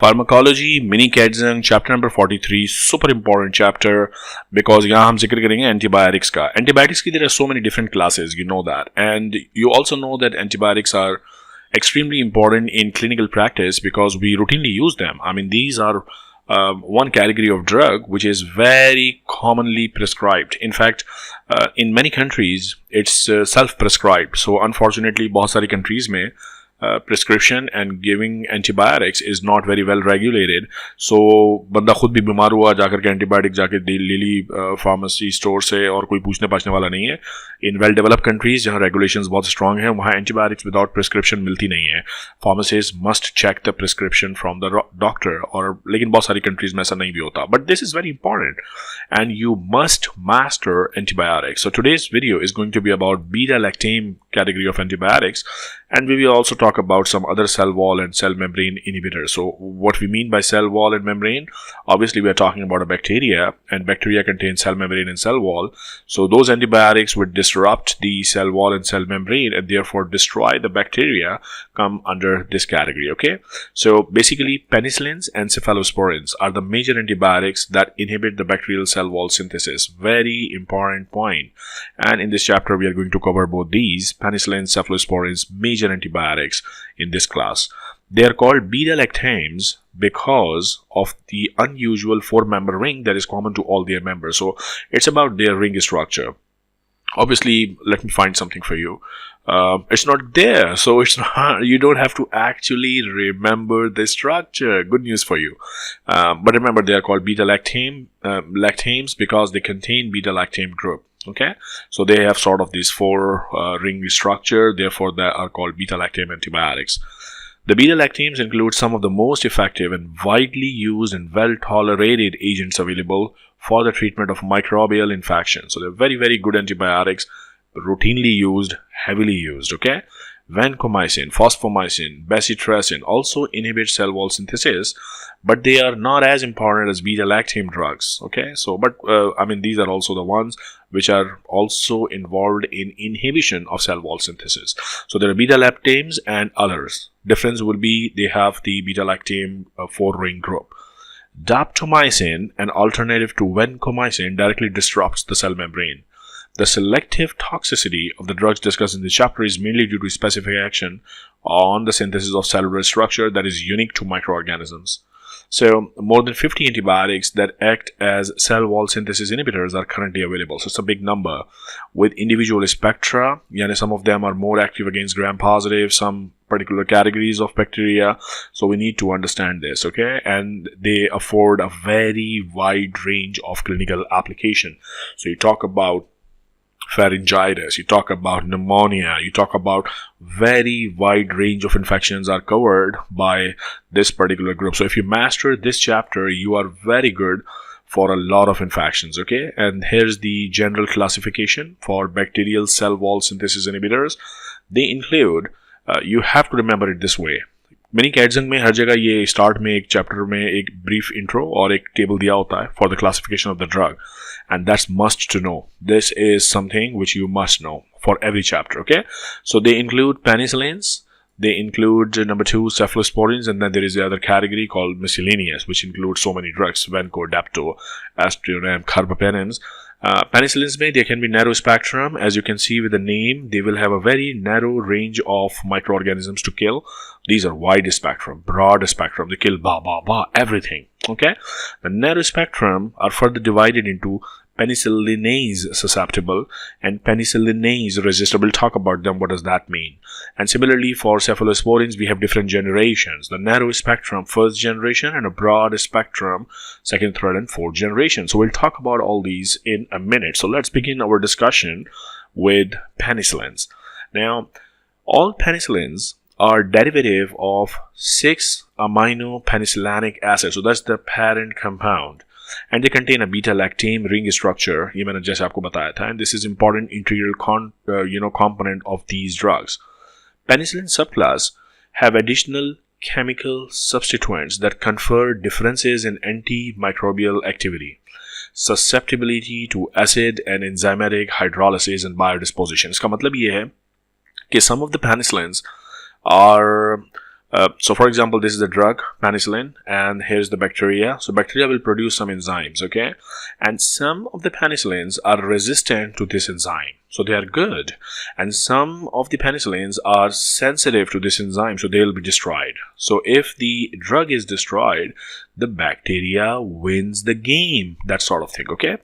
Pharmacology, mini KATZUNG, chapter number 43, super important chapter because यहाँ हम जिक्र करेंगे antibiotics का. Antibiotics की there are so many different classes, you know that, and you also know that antibiotics are extremely important in clinical practice because we routinely use them. I mean, these are one category of drug which is very commonly prescribed. In fact, in many countries it's self-prescribed. So unfortunately, बहुत सारी countries में prescription and giving antibiotics is not very well regulated. So बंदा खुद भी बीमार हुआ जाकर के एंटीबायोटिक जाके ले ली फार्मेसी स्टोर से और कोई पूछने पाछने वाला नहीं है. इन वेल डेवलप्ड कंट्रीज जहाँ रेगुलेशंस बहुत स्ट्रांग हैं वहाँ एंटीबायोटिक्स विदाउट प्रिस्क्रिप्शन मिलती नहीं है. Pharmacist must check the prescription from the doctor. और लेकिन बहुत सारी कंट्रीज में ऐसा नहीं भी होता. But this is very important and you must master antibiotics. So today's video is going to be about beta-lactam category of antibiotics, and we will also talk about some other cell wall and cell membrane inhibitors. So what we mean by cell wall and membrane, obviously we are talking about a bacteria, and bacteria contain cell membrane and cell wall. So those antibiotics would disrupt the cell wall and cell membrane and therefore destroy the bacteria, come under this category. Okay, so basically penicillins and cephalosporins are the major antibiotics that inhibit the bacterial cell wall synthesis. Very important point. And in this chapter we are going to cover both these penicillins, cephalosporins, major antibiotics in this class. They are called beta-lactams because of the unusual four-member ring that is common to all their members. So it's about their ring structure. Obviously, let me find something for you. It's not there, so it's not, you don't have to actually remember the structure. Good news for you. But remember, they are called beta-lactams because they contain beta-lactam group. Okay, so they have sort of this four ring structure, therefore they are called beta-lactam antibiotics. The beta-lactams include some of the most effective and widely used and well-tolerated agents available for the treatment of microbial infections. So they're very, very good antibiotics, routinely used, heavily used. Okay, vancomycin, phosphomycin, bacitracin also inhibit cell wall synthesis, but they are not as important as beta-lactam drugs. Okay, so but I mean, these are also the ones which are also involved in inhibition of cell wall synthesis. So there are beta-lactams and others. Difference will be they have the beta-lactam four-ring group. Daptomycin, an alternative to vancomycin, directly disrupts the cell membrane. The selective toxicity of the drugs discussed in this chapter is mainly due to specific action on the synthesis of cellular structure that is unique to microorganisms. So, more than 50 antibiotics that act as cell wall synthesis inhibitors are currently available. So, it's a big number with individual spectra. Yani some of them are more active against gram-positive, some particular categories of bacteria. So, we need to understand this, okay? And they afford a very wide range of clinical application. So, you talk about pharyngitis, you talk about pneumonia, you talk about very wide range of infections are covered by this particular group. So if you master this chapter, you are very good for a lot of infections. Okay, and here's the general classification for bacterial cell wall synthesis inhibitors. They include, you have to remember it this way. Mini KATZUNG में हर जगह ये start में एक chapter में एक brief intro और एक table दिया होता है for the classification of the drug, and that's must to know. This is something which you must know for every chapter. Okay, so they include penicillins, they include number 2 cephalosporins, and then there is the other category called miscellaneous, which includes so many drugs: vanco, dapto, astrionam, carbapenems. Penicillins may, they can be narrow spectrum. As you can see with the name, they will have a very narrow range of microorganisms to kill. These are wide spectrum, broad spectrum. They kill everything. Okay, the narrow spectrum are further divided into penicillinase susceptible and penicillinase resistant. We'll talk about them. What does that mean? And similarly for cephalosporins, we have different generations: the narrow spectrum first generation and a broad spectrum second, third, and fourth generation. So we'll talk about all these in a minute. So let's begin our discussion with penicillins. Now, all penicillins are derivative of 6-amino penicillinic acid. So that's the parent compound. And they contain a beta-lactam ring structure. ये मैंने जैसे आपको बताया था. And this is important integral component of these drugs. Penicillin subclass have additional chemical substituents that confer differences in antimicrobial activity, susceptibility to acid and enzymatic hydrolysis and biodisposition. इसका मतलब ये है कि some of the penicillins are So for example, this is the drug, penicillin, and here's the bacteria. So bacteria will produce some enzymes, okay? And some of the penicillins are resistant to this enzyme. So they are good. And some of the penicillins are sensitive to this enzyme, so they'll be destroyed. So if the drug is destroyed, the bacteria wins the game. That sort of thing, okay?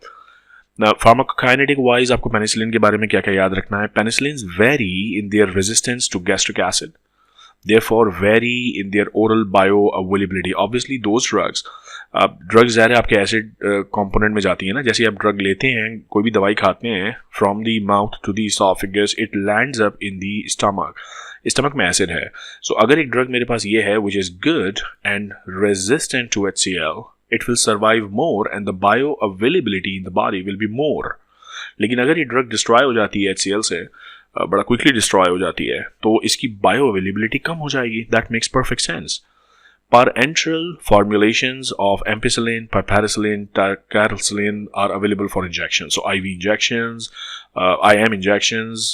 Now, pharmacokinetic wise, आपको penicillin के बारे में क्या-क्या याद रखना है? Penicillins vary in their resistance to gastric acid. Therefore vary in their oral bioavailability. Obviously those drugs ज़ाहिर है आपके एसिड कंपोनेंट में जाती है ना. जैसे आप ड्रग लेते हैं, कोई भी दवाई खाते हैं, from the mouth to the oesophagus it lands up in the stomach में एसिड है. सो अगर एक ड्रग मेरे पास ये है which is good and resistant to HCl, it will survive more and the bioavailability in the body will be more. लेकिन अगर ये ड्रग डिस्ट्रॉय हो जाती है HCl से, बड़ा क्विकली डिस्ट्रॉय हो जाती है, तो इसकी बायो अवेलेबिलिटी कम हो जाएगी. That makes perfect sense. Parenteral formulations of ampicillin, piperacillin, carbapenems are available for injection. So IV injections, IM injections,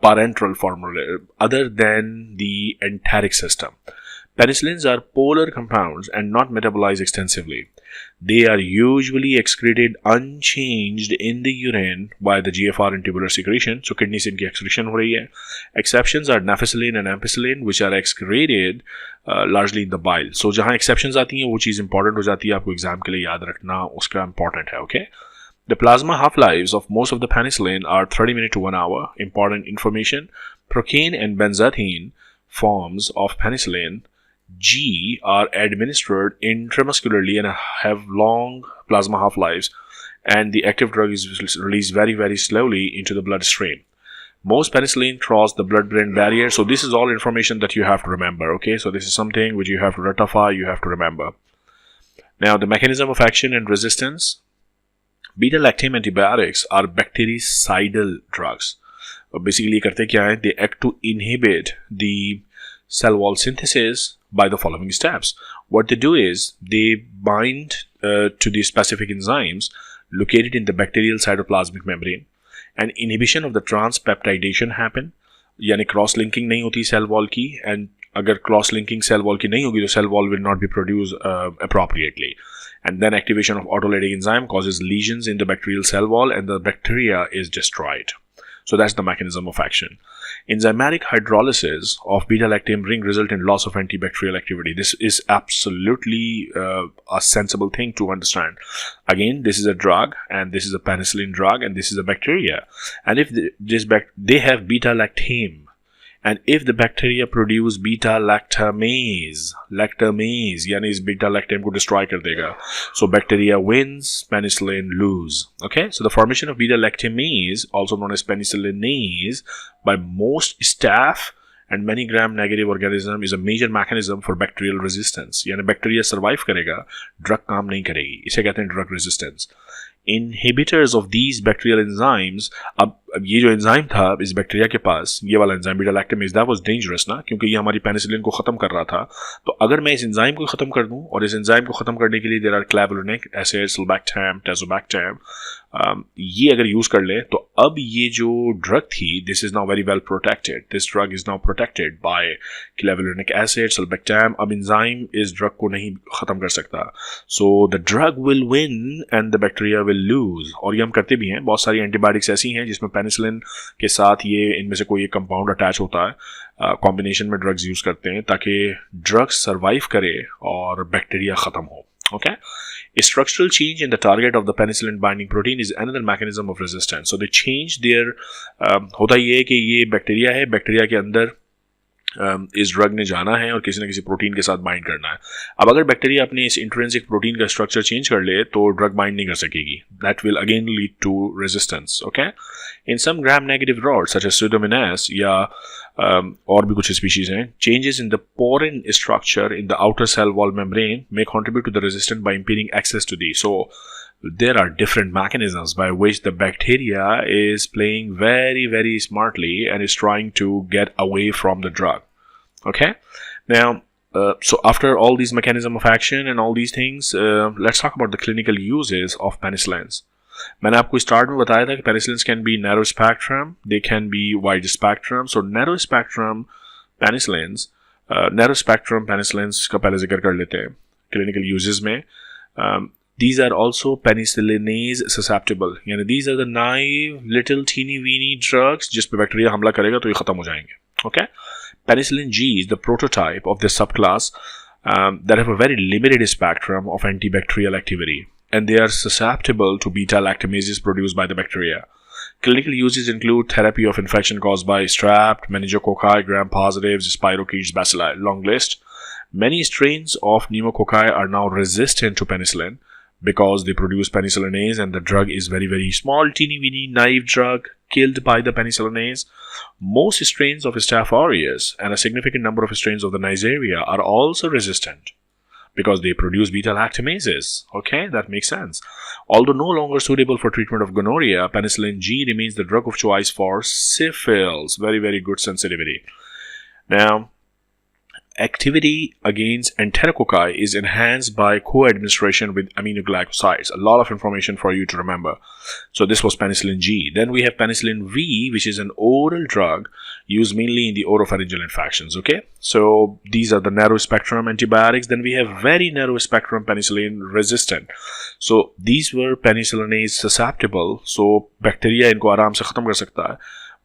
parenteral formula other than the enteric system. Penicillins are polar compounds and not metabolized extensively. They are usually excreted unchanged in the urine by the GFR and tubular secretion. So kidney से इनकी excretion हो रही है. Exceptions are nafacillin and ampicillin, which are excreted largely in the bile. So जहाँ exceptions आती हैं वो चीज़ important हो जाती है, आपको exam के लिए याद रखना उसका important है, okay? The plasma half-lives of most of the penicillin are 30 minutes to 1 hour. Important information: procaine and benzathine forms of penicillin G are administered intramuscularly and have long plasma half-lives, and the active drug is released very, very slowly into the bloodstream. Most penicillin cross the blood-brain barrier. So this is all information that you have to remember, okay? So this is something which you have to ratify, you have to remember. Now, the mechanism of action and resistance. Beta-lactam antibiotics are bactericidal drugs. Basically, करते क्या है? They act to inhibit the cell wall synthesis by the following steps. What they do is they bind to the specific enzymes located in the bacterial cytoplasmic membrane, and inhibition of the transpeptidation happen. यानी cross linking नहीं होती cell wall की, and अगर cross linking cell wall की नहीं होगी तो cell wall will not be produce appropriately, and then activation of autolytic enzyme causes lesions in the bacterial cell wall and the bacteria is destroyed. So that's the mechanism of action. Enzymatic hydrolysis of beta-lactam ring result in loss of antibacterial activity. This is absolutely a sensible thing to understand. Again, this is a drug, and this is a penicillin drug, and this is a bacteria. And if they have beta-lactam, and if the bacteria produce beta-lactamase, यानी इस beta-lactam को destroy कर देगा. So bacteria wins, penicillin lose. Okay, so the formation of beta-lactamase, also known as penicillinase, by most staph and many gram-negative organism is a major mechanism for bacterial resistance. यानी bacteria survive करेगा, drug काम नहीं करेगी. इसे कहते हैं drug resistance. Inhibitors of these bacterial enzymes. अब ये जो एंजाइम था इस बैक्टीरिया के पास, ये वाला enzyme beta-lactamase, that was dangerous ना, क्योंकि ये हमारी पेनिसिलिन को खत्म कर रहा था. तो अगर मैं इस एंजाइम को खत्म कर दूं, और इस एंजाइम को खत्म करने के लिए देयर आर क्लैवुलिनिक एसिड, सल्बैक्टम, टाजोबैक्टम, ये अगर यूज कर ले, तो अब ये जो ड्रग थी, this is now very well protected. This drug is now protected by clavulanic acid, sulbactam. अब एंजाइम इस ड्रग को नहीं खत्म कर सकता. So the drug will win and the bacteria will lose. और ये हम करते भी हैं. बहुत सारी एंटीबायोटिक्स ऐसी हैं जिसमें पेनिसिलिन के साथ ये इनमें से कोई एक कंपाउंड अटैच होता है. कॉम्बिनेशन में ड्रग्स यूज करते हैं ताकि ड्रग्स सर्वाइव करे और बैक्टीरिया खत्म हो. Okay, a structural change in the target of the penicillin binding protein is another mechanism of resistance. So they change their होता ये है कि ये बैक्टीरिया है, बैक्टीरिया के अंदर इस ड्रग ने जाना है और किसी न किसी प्रोटीन के साथ बाइंड करना है. अब अगर बैक्टीरिया अपने इस इंट्रिंसिक प्रोटीन का स्ट्रक्चर चेंज कर ले तो ड्रग बाइंड नहीं कर सकेगी. That will again lead to resistance. Okay, in some gram negative rod such as pseudomonas या और भी कुछ स्पीशीज हैं, changes in the porin structure in the outer cell wall membrane may contribute to the resistance by impeding access to the. So there are different mechanisms by which the bacteria is playing very, very smartly and is trying to get away from the drug. Okay, now so after all these mechanism of action and all these things, let's talk about the clinical uses of penicillins. मैंने आपको start में बताया था कि penicillins can be narrow spectrum, they can be wide spectrum. So narrow spectrum penicillins narrow spectrum penicillins का पहले जिक्र कर लेते हैं क्लिनिकल यूजेस में. These are also penicillinase susceptible, यानी these are the naive little teeny weeny drugs जिस पे बैक्टीरिया हमला करेगा तो ये खत्म हो जाएंगे. Okay, penicillin G is the prototype of this subclass that have a very limited spectrum of antibacterial activity, and they are susceptible to beta-lactamases produced by the bacteria. Clinical uses include therapy of infection caused by strep, meningococci, gram-positives, spirochetes, bacilli. Long list. Many strains of pneumococci are now resistant to penicillin because they produce penicillinase, and the drug is very, very small, teeny weeny, naive drug killed by the penicillinase. Most strains of Staph aureus and a significant number of strains of the Neisseria are also resistant because they produce beta-lactamases. Okay, that makes sense. Although no longer suitable for treatment of gonorrhea, penicillin G remains the drug of choice for syphilis. Very, very good sensitivity. Now, activity against enterococci is enhanced by co-administration with aminoglycosides. A lot of information for you to remember. So this was penicillin G. Then we have penicillin V, which is an oral drug used mainly in the oropharyngeal infections. Okay, so these are the narrow spectrum antibiotics. Then we have very narrow spectrum penicillin resistant. So these were penicillinase susceptible. So bacteria इनको आराम से खत्म कर सकता है.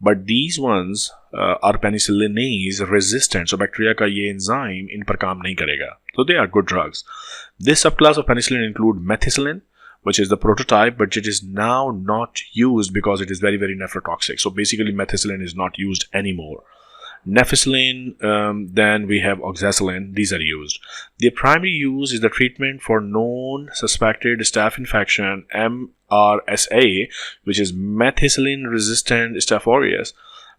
But these ones are penicillinase resistant. So bacteria का ये enzyme इन पर काम नहीं करेगा. So they are good drugs. This subclass of penicillin include methicillin, which is the prototype, but it is now not used because it is very, very nephrotoxic. So basically methicillin is not used anymore. Nephicillin, then we have oxacillin. These are used. The primary use is the treatment for known suspected staph infection, MRSA, which is methicillin-resistant Staph aureus,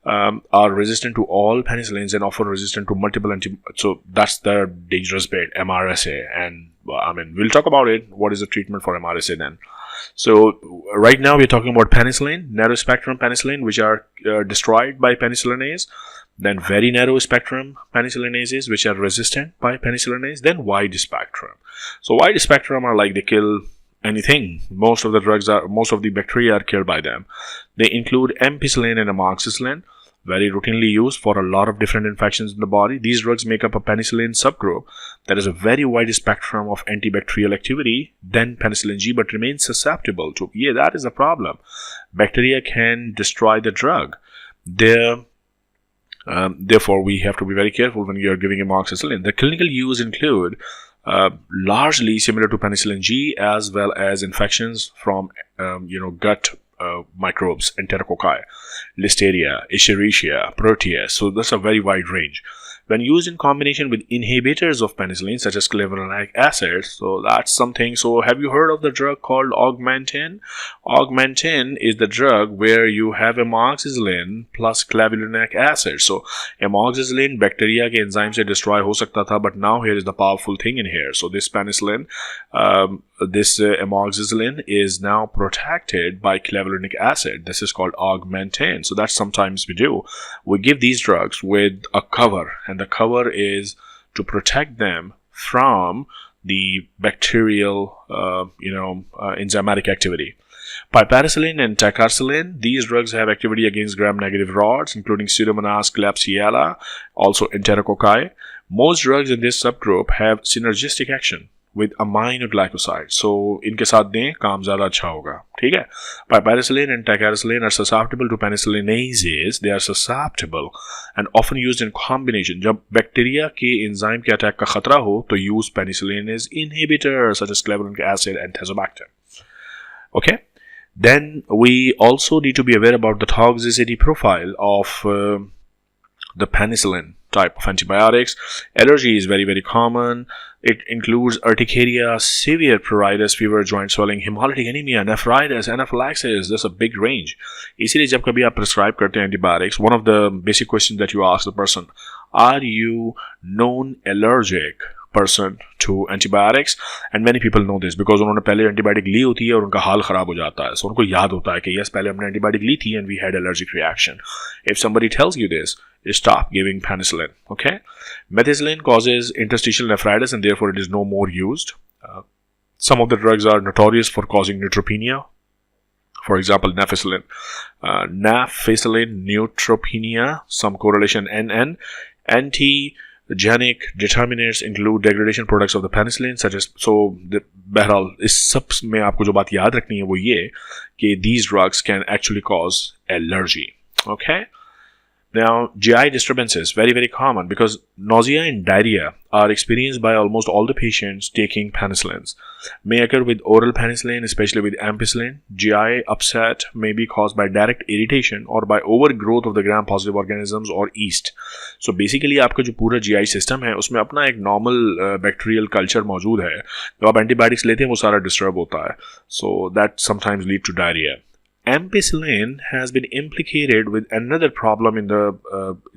are resistant to all penicillins and often resistant to multiple so that's the dangerous bit, MRSA. And I mean, we'll talk about it. What is the treatment for MRSA then? So right now we're talking about penicillin, narrow spectrum penicillin, which are destroyed by penicillinase. Then very narrow spectrum penicillinases, which are resistant by penicillinase. Then wide spectrum. So wide spectrum are like they kill anything. Most of the drugs are, most of the bacteria are killed by them. They include ampicillin and amoxicillin, very routinely used for a lot of different infections in the body. These drugs make up a penicillin subgroup that has a very wide spectrum of antibacterial activity than penicillin G, but remains susceptible to. Yeah, that is the problem. Bacteria can destroy the drug. Therefore, we have to be very careful when you are giving amoxicillin. The clinical use include largely similar to penicillin G, as well as infections from gut microbes, enterococci, listeria, escherichia, proteus. So that's a very wide range. When used in combination with inhibitors of penicillin, such as clavulanic acid, so that's something. So have you heard of the drug called augmentin? Augmentin is the drug where you have amoxicillin plus clavulanic acid. So amoxicillin bacteria के enzyme से destroy हो सकता था, but now here is the powerful thing in here. So this penicillin, amoxicillin is now protected by clavulanic acid. This is called augmentin. So that's sometimes we do. We give these drugs with a cover, and the cover is to protect them from the bacterial, enzymatic activity. Piperacillin and ticarcillin, these drugs have activity against gram-negative rods, including Pseudomonas, Klebsiella, also enterococci. Most drugs in this subgroup have synergistic action with aminoglycosides. So इनके साथ दें काम ज़्यादा अच्छा होगा. ठीक है. Piperacillin and ticarcillin are susceptible to penicillinases. They are susceptible and often used in combination. जब बैक्टीरिया के एंजाइम के अटैक का खतरा हो तो use penicillinase inhibitors such as clavulanic acid and tazobactam. Okay. Then we also need to be aware about the toxicity profile of the penicillin type of antibiotics. Allergy is very, very common. It includes urticaria, severe pruritus, fever, joint swelling, hemolytic anemia, nephritis, anaphylaxis. There's a big range. इसीलिए जब कभी आप prescribe करते हैं antibiotics, one of the basic questions that you ask the person, are you known allergic person to antibiotics? And many people know this because उन्होंने पहले antibiotic ली होती है और उनका हाल खराब हो जाता है. So उनको याद होता है कि yes, पहले हमने antibiotic ली थी and we had allergic reaction. If somebody tells you this, stop giving penicillin. Okay. Methicillin causes interstitial nephritis and therefore it is no more used. Some of the drugs are notorious for causing neutropenia. For example, nephicillin. Nephicillin, neutropenia, some correlation NN. Anti Genic determinants include degradation products of the penicillin such as, so बहरहाल इस सब में आपको जो बात याद रखनी है वो ये कि these drugs can actually cause allergy. Okay. Now, GI disturbances, very common because nausea and diarrhea are experienced by almost all the patients taking penicillins. May occur with oral penicillin, especially with ampicillin. GI upset may be caused by direct irritation or by overgrowth of the gram-positive organisms or yeast. So basically, आपका जो पूरा GI system है उसमें अपना एक normal bacterial culture मौजूद है. जब आप antibiotics लेते हैं वो सारा disturb होता है. So that sometimes lead to diarrhea. Ampicillin has been implicated with another problem in the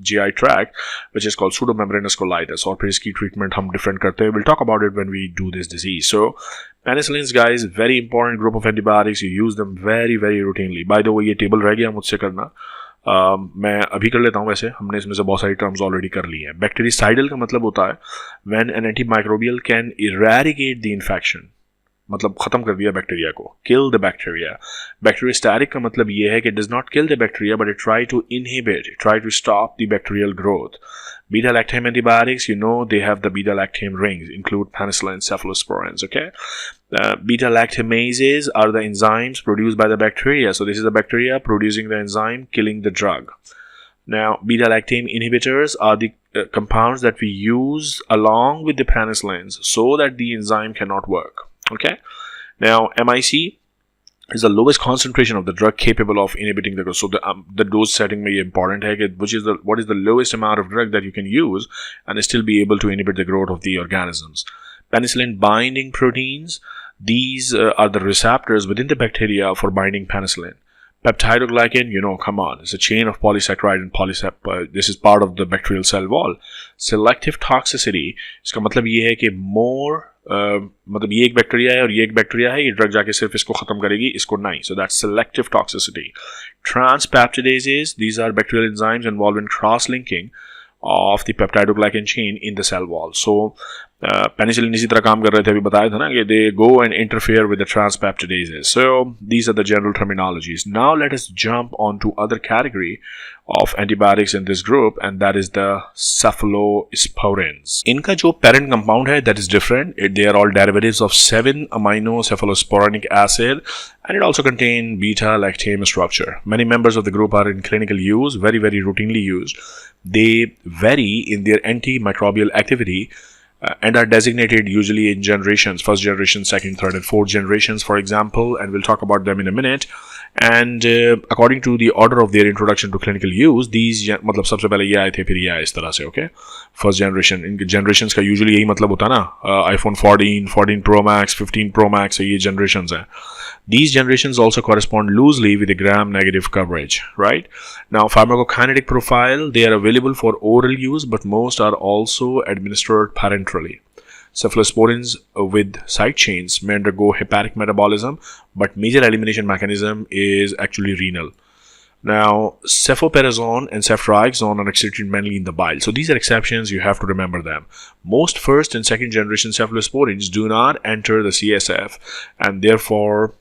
GI tract, which is called pseudomembranous colitis. और फिर इसकी treatment हम different करते हैं. We'll talk about it when we do this disease. So, penicillins, guys, very important group of antibiotics. You use them very routinely. By the way, ये table रह गया मुझसे करना. मैं अभी कर लेता हूँ. वैसे हमने इसमें से बहुत सारी टर्म्स ऑलरेडी कर ली हैं. Bactericidal का मतलब होता है when an antimicrobial can eradicate the infection. मतलब खत्म कर दिया बैक्टीरिया को, kill the bacteria. Bacteriostatic का मतलब ये है कि does not kill the bacteria but it try to inhibit, try to stop the bacterial growth. Beta-lactam antibiotics, you know, they have the beta-lactam rings, include penicillin, cephalosporins. Okay, beta-lactamases are the enzymes produced by the bacteria. So this is the bacteria producing the enzyme killing the drug. Now, beta-lactam inhibitors are the compounds that we use along with the penicillins so that the enzyme cannot work. Okay, now MIC is the lowest concentration of the drug capable of inhibiting the growth. So the dose setting may be important है कि what is the lowest amount of drug that you can use and still be able to inhibit the growth of the organisms. Penicillin binding proteins, these are the receptors within the bacteria for binding penicillin. Peptidoglycan, you know, come on, it's a chain of polysaccharide and polysaccharide. This is part of the bacterial cell wall. Selective toxicity, इसका मतलब ये है कि more मतलब ये एक bacteria है और ये एक बैक्टीरिया है, ये ड्रग जाके सिर्फ इसको खत्म करेगी, इसको नहीं. So that's selective toxicity. Transpeptidases, these are bacterial enzymes involved in cross-linking of the peptidoglycan chain in the cell wall. So penicillin इसी तरह काम कर रहे थे, अभी बताया था ना कि they go and interfere with the transpeptidases. So these are the general terminologies. Now let us jump on to other category of antibiotics in this group, and that is the cephalosporins. इनका जो parent compound है that is different. They are all derivatives of 7-amino cephalosporinic acid, and it also contain beta-lactam structure. Many members of the group are in clinical use, very routinely used. They vary in their antimicrobial activity and are designated usually in generations, first generation, second, third and fourth generations, for example, and we'll talk about them in a minute. And according to the order of their introduction to clinical use, these मतलब सबसे पहले ये आए थे, फिर ये आए इस तरह से. Okay, first generation, इन generations का usually यही मतलब होता है ना, iPhone 14, 14 Pro Max, 15 Pro Max, ये generations हैं. These generations also correspond loosely with the gram-negative coverage, right? Now, pharmacokinetic profile, they are available for oral use, but most are also administered parenterally. Cephalosporins with side chains may undergo hepatic metabolism, but major elimination mechanism is actually renal. Now, cefoperazone and ceftriaxone are excreted mainly in the bile. So these are exceptions, you have to remember them. Most first and second generation cephalosporins do not enter the CSF, and therefore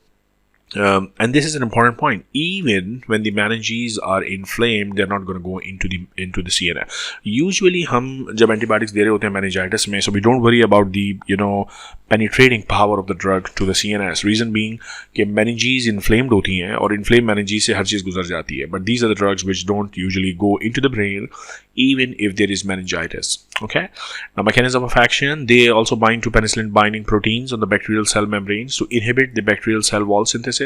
and this is an important point. Even when the meninges are inflamed, they're not going to go into the CNS. Usually, हम जब antibiotics दे रहे होते हैं meningitis में, so we don't worry about the penetrating power of the drug to the CNS. Reason being कि meninges inflamed होती हैं और inflamed meninges से हर चीज़ गुजर जाती है. But these are the drugs which don't usually go into the brain, even if there is meningitis. Okay. Now, mechanism of action, they also bind to penicillin binding proteins on the bacterial cell membranes to inhibit the bacterial cell wall synthesis,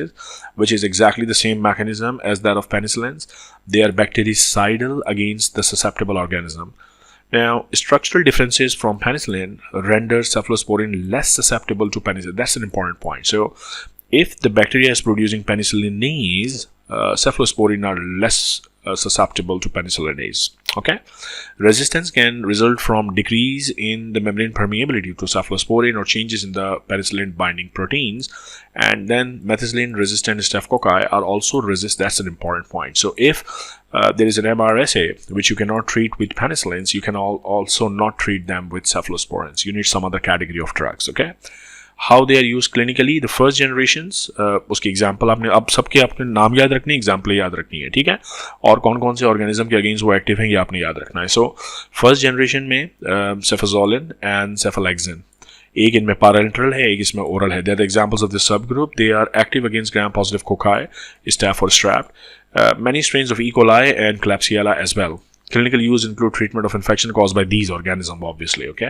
which is exactly the same mechanism as that of penicillins. They are bactericidal against the susceptible organism. Now, structural differences from penicillin render cephalosporin less susceptible to penicillin. That's an important point. So, if the bacteria is producing penicillinase, cephalosporin are less susceptible to penicillinase. Okay, resistance can result from decrease in the membrane permeability to cephalosporin or changes in the penicillin binding proteins, and then methicillin resistant staphylococci are also resist. That's an important point. So if there is an MRSA which you cannot treat with penicillins, you can also not treat them with cephalosporins. You need some other category of drugs. Okay. How they are used clinically, the first generations, उसकी example आपने अब सबके आपने नाम याद रखने, example याद रखनी है, ठीक है, और कौन कौन से ऑर्गेनिज्म के अगेंस्ट वो एक्टिव हैं ये आपने याद रखना है. सो फर्स्ट जनरेशन में सेफाजोलिन एंड सेफालेक्सिन, एक इनमें पैरेंटरल है, एक इसमें ओरल है. They are the examples of this subgroup. They are active against gram positive cocci, staph और strep, many strains of E. coli and Klebsiella as well. Clinical use include treatment of infection caused by these organisms, obviously, okay?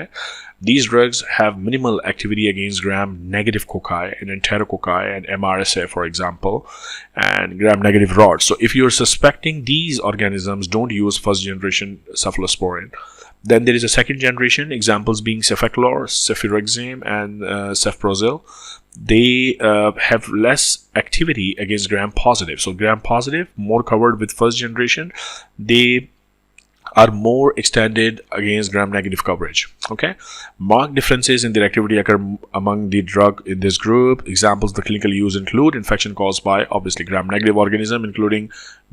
These drugs have minimal activity against gram-negative cocci and enterococci and MRSA, for example, and gram-negative rods. So if you're suspecting these organisms, don't use first-generation cephalosporin. Then there is a second generation, examples being cefaclor, cefirexime, and cefprozil. They have less activity against gram-positive. So gram-positive, more covered with first generation. They are more extended against gram-negative coverage. Okay, marked differences in their activity occur among the drug in this group. Examples of the clinical use include infection caused by obviously gram-negative organism, including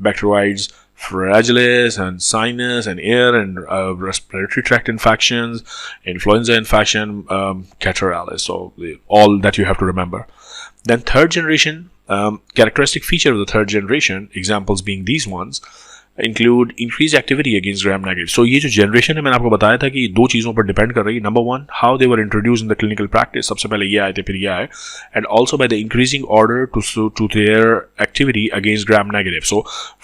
Bacteroides fragilis and sinus and ear and respiratory tract infections, influenza infection, catarrhalis. So all that you have to remember. Then third generation, characteristic feature of the third generation, examples being these ones, include increased activity against gram-negative. So ये जो generation है मैंने आपको बताया था कि दो चीज़ों पर depend कर रही है. Number one, how they were introduced in the clinical practice. सबसे पहले ये आए थे, फिर ये आए, and also by the increasing order to their activity against gram-negative. So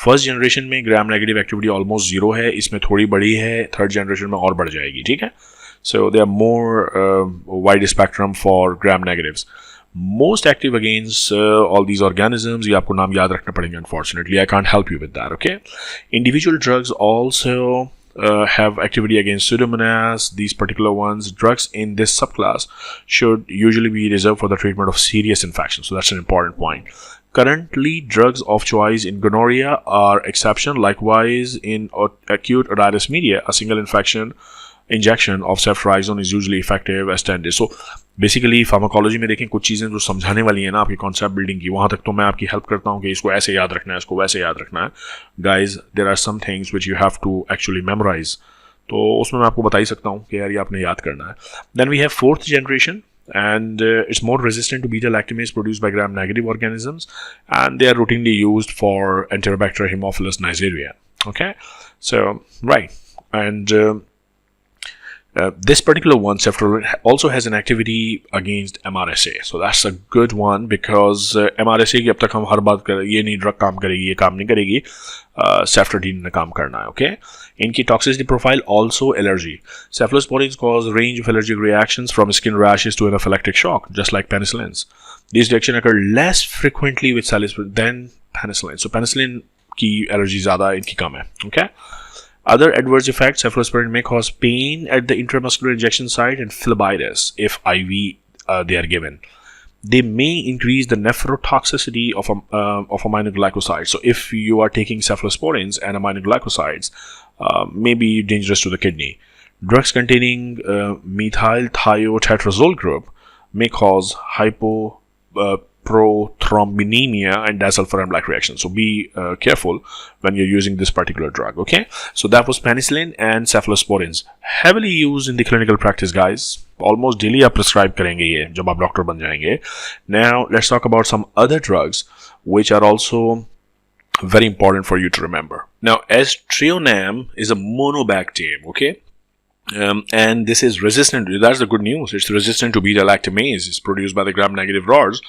first generation में gram-negative activity almost zero है, इसमें थोड़ी बढ़ी है, third generation में और बढ़ जाएगी, ठीक है. So they are more wide spectrum for gram-negatives. Most active against all these organisms. ये आपको नाम याद रखना पड़ेंगे. Unfortunately, I can't help you with that. Okay, individual drugs also have activity against Pseudomonas. These particular ones, drugs in this subclass should usually be reserved for the treatment of serious infections. So that's an important point. Currently, drugs of choice in gonorrhea are exception. Likewise, in acute otitis media, a single injection of ceftriaxone is usually effective as 10 days. So basically pharmacology में देखें कुछ चीज़ें जो समझाने वाली हैं ना आपकी कॉन्सेप्ट बिल्डिंग की, वहाँ तक तो मैं आपकी हेल्प करता हूँ कि इसको ऐसे याद रखना है, इसको वैसे याद रखना है. Guys, there are some things which you have to actually memorise. तो उसमें मैं आपको बता ही सकता हूँ कि यार ये आपने याद करना है. Then we have fourth generation, and it's more resistant to beta-lactamase produced by gram-negative organisms, and they are routinely used for Enterobacter Haemophilus Neisseria. Okay, so right, and this particular one, ceftriaxone, also has an activity against MRSA. So that's a good one because MRSA की अब तक हम हर बात कर ये नहीं drug काम करेगी, ये काम नहीं करेगी, सेफ्ट्राडीन ने काम करना है. Okay, इनकी toxicity profile also allergy. Cephalosporins cause a range of allergic reactions from skin rashes to anaphylactic shock, just like penicillins. These reactions occur less frequently with cephalosporin than penicillin. So penicillin की allergy ज़्यादा, इनकी कम है. Okay. Other adverse effects, cephalosporin may cause pain at the intramuscular injection site and phlebitis if IV they are given. They may increase the nephrotoxicity of aminoglycosides. So if you are taking cephalosporins and aminoglycosides, may be dangerous to the kidney. Drugs containing methyl thiotetrazole group may cause hypoprothrombinemia and disulfiram-like reaction. So be careful when you're using this particular drug. Okay, so that was penicillin and cephalosporins, heavily used in the clinical practice, guys. Almost daily आप prescribe करेंगे ये जब आप doctor बन जाएंगे. Now let's talk about some other drugs which are also very important for you to remember. Now, aztreonam is a monobactam. Okay. And this is resistant. That's the good news. It's resistant to beta-lactamase. It's produced by the gram-negative rods,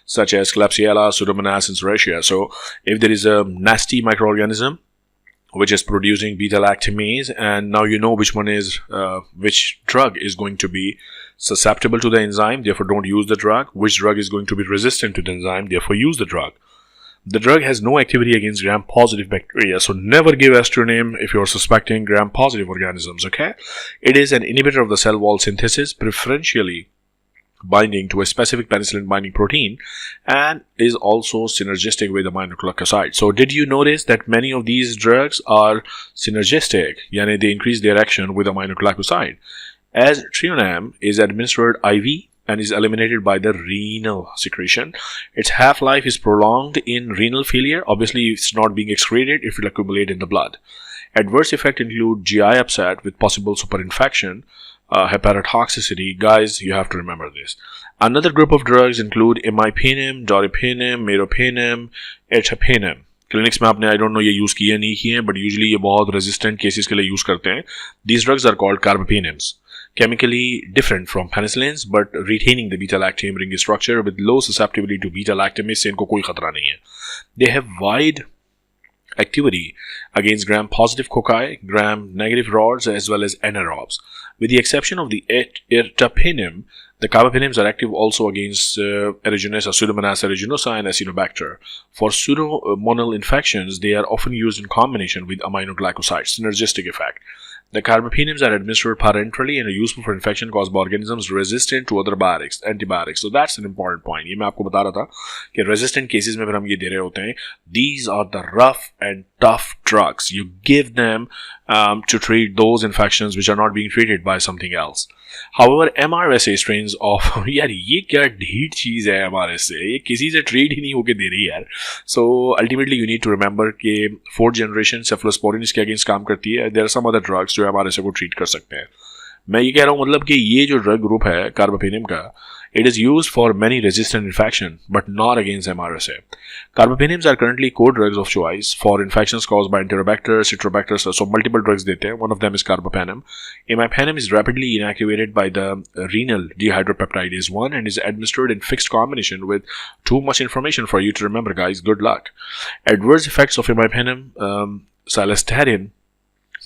such as Klebsiella, Pseudomonas, and Serratia. So, if there is a nasty microorganism which is producing beta-lactamase, and now you know which one is, which drug is going to be susceptible to the enzyme, therefore don't use the drug. Which drug is going to be resistant to the enzyme, therefore use the drug. The drug has no activity against gram-positive bacteria, so never give aztreonam if you are suspecting gram-positive organisms, okay? It is an inhibitor of the cell wall synthesis, preferentially binding to a specific penicillin binding protein, and is also synergistic with aminoglycoside. So did you notice that many of these drugs are synergistic, yani they increase their action with aminoglycoside? Aztreonam is administered IV and is eliminated by the renal secretion. Its half-life is prolonged in renal failure. Obviously, it's not being excreted, it will accumulate in the blood. Adverse effects include GI upset with possible superinfection, hepatotoxicity. Guys, you have to remember this. Another group of drugs include imipenem, doripenem, meropenem, ertapenem. Clinics में आपने I don't know ये use किए नहीं किए, but usually ये बहुत resistant cases के लिए यूज करते हैं. These drugs are called carbapenems. Chemically different from penicillins, but retaining the beta-lactam ring structure with low susceptibility to beta-lactamase से इनको कोई खतरा नहीं है. They have wide activity against gram-positive cocci, gram-negative rods, as well as anaerobes. With the exception of the ertapenem, the carbapenems are active also against aeruginosa, Pseudomonas aeruginosa, and Acinetobacter. For pseudomonal infections, they are often used in combination with aminoglycosides, synergistic effect. The carbapenems are administered parenterally and are useful for infection caused by organisms resistant to other antibiotics. So that's an important point. ये मैं आपको बता रहा था कि resistant cases में फिर हम ये दे रहे होते हैं. These are the rough and tough drugs. You give them to treat those infections which are not being treated by something else. However, MRSA strains of यार ये क्या ढीठ चीज़ है MRSA, ये किसी से ट्रीट ही नहीं होके दे रही यार. So ultimately you need to remember कि 4th generation cephalosporins के अगेंस्ट काम करती है. There are some other drugs जो MRSA को ट्रीट कर सकते हैं. मैं ये कह रहा हूँ मतलब कि ये जो ड्रग ग्रुप है कार्बापेनेम का, it is used for many resistant infection but not against MRSA. Carbapenems are currently core drugs of choice for infections caused by Enterobacter, Citrobacter, so multiple drugs देते हैं. One of them is carbapenem. Imipenem is rapidly inactivated by the renal dehydropeptidase 1 and is administered in fixed combination with too much information for you to remember, guys. Good luck. Adverse effects of imipenem, cilastatin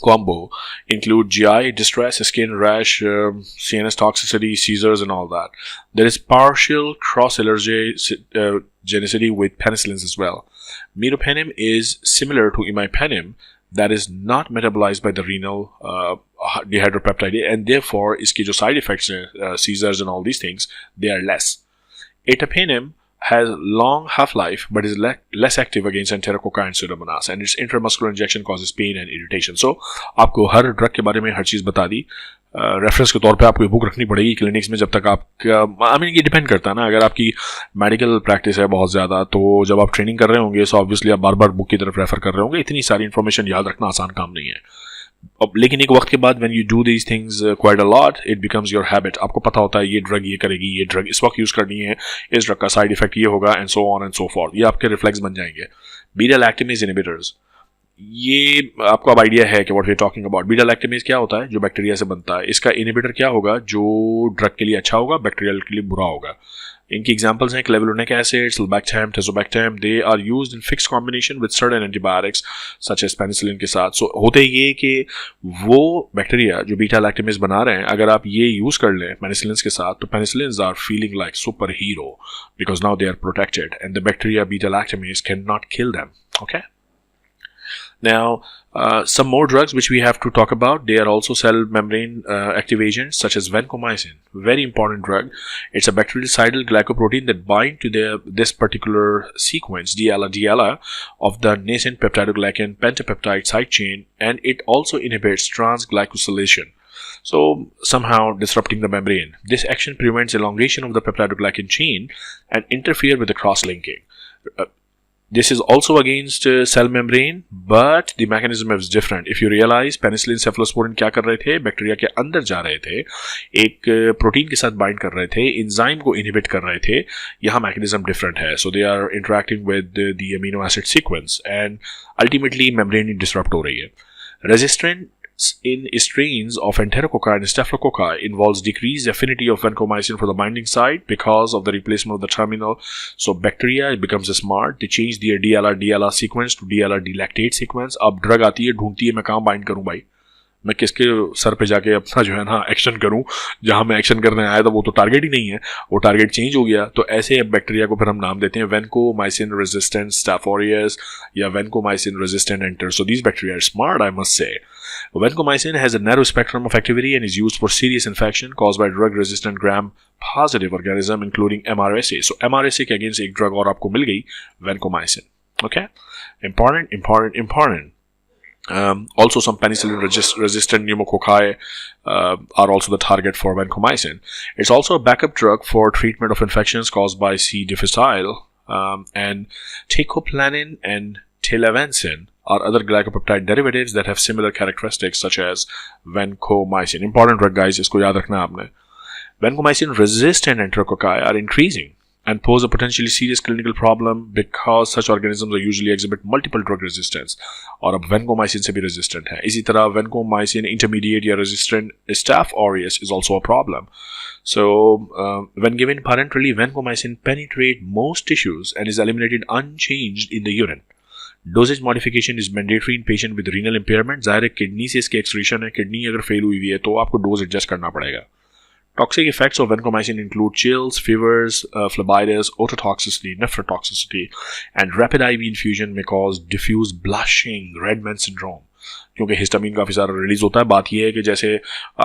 combo include GI distress, skin rash, CNS toxicity, seizures, and all that. There is partial cross-allergenicity with penicillins as well. Meropenem is similar to imipenem, that is not metabolized by the renal dehydropeptide, and therefore इसके जो side effects हैं, seizures and all these things, they are less. Ertapenem has long half-life but is less active against Enterococci and Pseudomonas, and its intramuscular injection causes pain and irritation. So आपको हर drug के बारे में हर चीज़ बता दी. Reference के तौर पे आपको ये बुक रखनी पड़ेगी क्लिनिक्स में जब तक आप ये डिपेंड करता है ना. अगर आपकी मेडिकल प्रैक्टिस है बहुत ज़्यादा, तो जब आप ट्रेनिंग कर रहे होंगे सो ऑब्वियसली आप बार बार बुक की तरफ रेफर कर रहे होंगे. इतनी सारी इन्फॉर्मेशन याद रखना आसान काम नहीं है. लेकिन एक वक्त के बाद when you do these things quite a lot, it becomes your habit. आपको पता होता है ये ड्रग ये करेगी, ये ड्रग इस वक्त यूज़ करनी है, इस ड्रग का साइड इफेक्ट ये होगा, and so on and so forth. ये आपके रिफ्लेक्स बन जाएंगे. बीटा-लैक्टामेज इनहिबिटर्स, ये आपको अब आइडिया है कि what we are talking about. Beta lactamase क्या होता है? जो बैक्टीरिया से बनता है. इसका इनहिबिटर क्या होगा? जो ड्रग के लिए अच्छा होगा, बैक्टीरियल के लिए बुरा होगा. इनकी एग्जांपल्स हैं clavulanic acid, sulbactam, tazobactam. They are used in fixed combination with certain antibiotics such as penicillin के साथ. सो होते ये कि वो बैक्टीरिया जो बीटा-लैक्टामेज बना रहे हैं, अगर आप ये यूज़ कर लें पेनिसिलिन्स के साथ, तो penicillins are feeling like super hero because now they are protected and the bacteria beta lactamase can not kill them. Okay. Now, some more drugs which we have to talk about. They are also cell membrane active agents such as vancomycin. Very important drug. It's a bactericidal glycoprotein that bind to this particular sequence, DLA, of the nascent peptidoglycan pentapeptide side chain, and it also inhibits transglycosylation. So, somehow disrupting the membrane. This action prevents elongation of the peptidoglycan chain and interfere with the cross-linking. This is also against cell membrane, but the mechanism is different. If you realize, penicillin cephalosporin क्या कर रहे थे? Bacteria के अंदर जा रहे थे, एक प्रोटीन के साथ बाइंड कर रहे थे, एंजाइम को इनहिबिट कर रहे थे. यहाँ mechanism different है. So they are interacting with the amino acid sequence, and ultimately membrane disrupt हो रही है. Resistant in strains of Enterococci and Staphylococci involves decreased affinity of vancomycin for the binding site because of the replacement of the terminal. So bacteria becomes smart. They change their DLR sequence to DLR delactate sequence. अब drug आती है, ढूंढती है मैं कहाँ bind करूँ भाई, मैं किसके सर पे जाके अपना जो है ना एक्शन करूं. जहां मैं एक्शन करने आया था वो तो टारगेट ही नहीं है, वो टारगेट चेंज हो गया. तो ऐसे बैक्टीरिया को फिर हम नाम देते हैं vancomycin रेजिस्टेंट स्टाफोरियस या vancomycin resistant enter. So these bacteria are smart, I must say. Vancomycin has a narrow spectrum of activity and is used for serious infection caused by drug-resistant gram-positive organism, including MRSA. So MRSA के against एक drug और आपको मिल गई, vancomycin. Okay, important. Also, some penicillin-resistant pneumococci are also the target for vancomycin. It's also a backup drug for treatment of infections caused by C. difficile, and teicoplanin and telavancin or other glycopeptide derivatives that have similar characteristics such as vancomycin. Important drug guys, इसको याद रखना आपने. Vancomycin resistant enterococci are increasing and pose a potentially serious clinical problem because such organisms are usually exhibit multiple drug resistance और अब vancomycin से भी resistant है. इसी तरह vancomycin intermediate या resistant Staph aureus is also a problem. So, when given parenterally, vancomycin penetrates most tissues and is eliminated unchanged in the urine. Dosage modification is mandatory in patient with renal impairment. ज़ाहिर है kidney से इसके excretion है, kidney अगर fail हुई है तो आपको डोज एडजस्ट करना पड़ेगा. Toxic effects of vancomycin include chills, fevers, phlebitis, ototoxicity, nephrotoxicity, and rapid IV infusion may cause diffuse blushing, Redman syndrome. क्योंकि हिस्टामिन काफ़ी सारा रिलीज होता है. बात यह है कि जैसे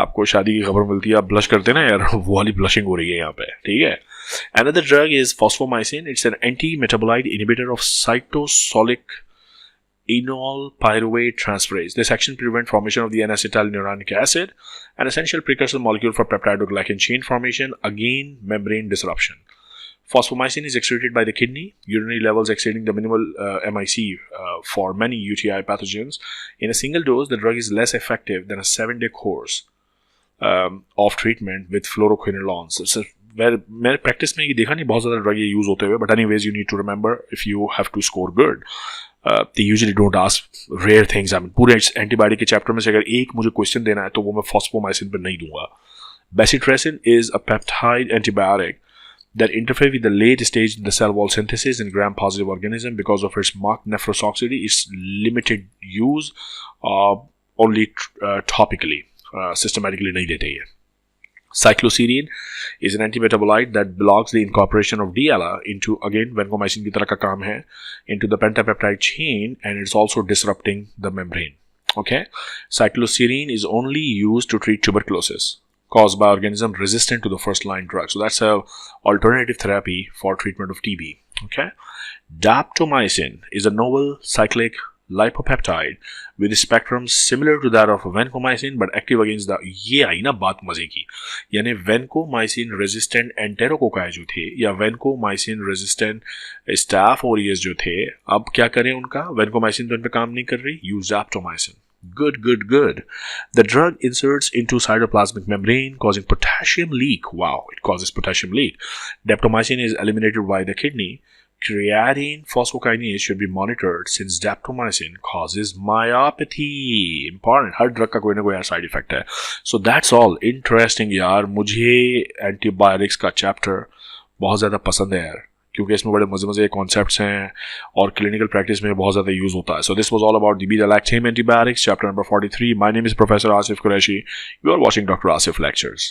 आपको शादी की खबर मिलती है, आप ब्लश करते हैं ना यार, वो वाली ब्लशिंग हो रही है यहाँ पे, ठीक है. Another drug is phosphomycin. It's an anti-metabolite inhibitor of cytosolic enol pyruvate transferase. This action prevents formation of the N-acetyluronic acid, an essential precursor molecule for peptidoglycan chain formation, again membrane disruption. Phosphomycin is excreted by the kidney, urinary levels exceeding the minimal MIC for many UTI pathogens. In a single dose, the drug is less effective than a 7-day course of treatment with fluoroquinolones. So, मेरे practice में ये देखा नहीं बहुत ज़्यादा drug ये use होते हुए, but anyways you need to remember if you have to score good. they usually don't ask rare things. I mean, पूरे एंटीबायोटिक के चैप्टर में से अगर एक मुझे क्वेश्चन देना है तो वो मैं फॉस्फोमाइसिन पर नहीं दूंगा. Bacitracin is a peptide antibiotic that interfere with the late stage in the cell wall synthesis in gram-positive organism because of its marked nephrotoxicity. Its limited use only topically, systematically नहीं देते हैं. Cycloserine is an antimetabolite that blocks the incorporation of DLA into, again, vancomycin की तरह का काम है, into the pentapeptide chain, and it's also disrupting the membrane. Okay, cycloserine is only used to treat tuberculosis caused by organism resistant to the first line drug. So that's a alternative therapy for treatment of TB. Okay, daptomycin is a novel cyclic lipopeptide with a spectrum similar to that of vancomycin but active against the, ये आई ना बात मजे की, यानी vancomycin resistant enterococci जो थे या vancomycin resistant staph aureus जो थे, अब क्या करें उनका, vancomycin तो इन पे काम नहीं कर रही, use daptomycin. Good. The drug inserts into cytoplasmic membrane causing potassium leak. Wow, it causes potassium leak. Daptomycin is eliminated by the kidney. Creatine phosphokinase should be monitored since daptomycin causes myopathy. Important. Her drug का कोई ना कोई side effect है. So that's all. Interesting यार. मुझे antibiotics का chapter बहुत ज़्यादा पसंद है यार, क्योंकि इसमें बड़े मज़े कॉन्सेप्ट्स हैं और क्लिनिकल प्रैक्टिस में बहुत ज़्यादा यूज़ होता है. So this was all about the beta-lactam antibiotics, chapter number 43. My name is Professor Asif Qureshi. You are watching Dr. Asif Lectures.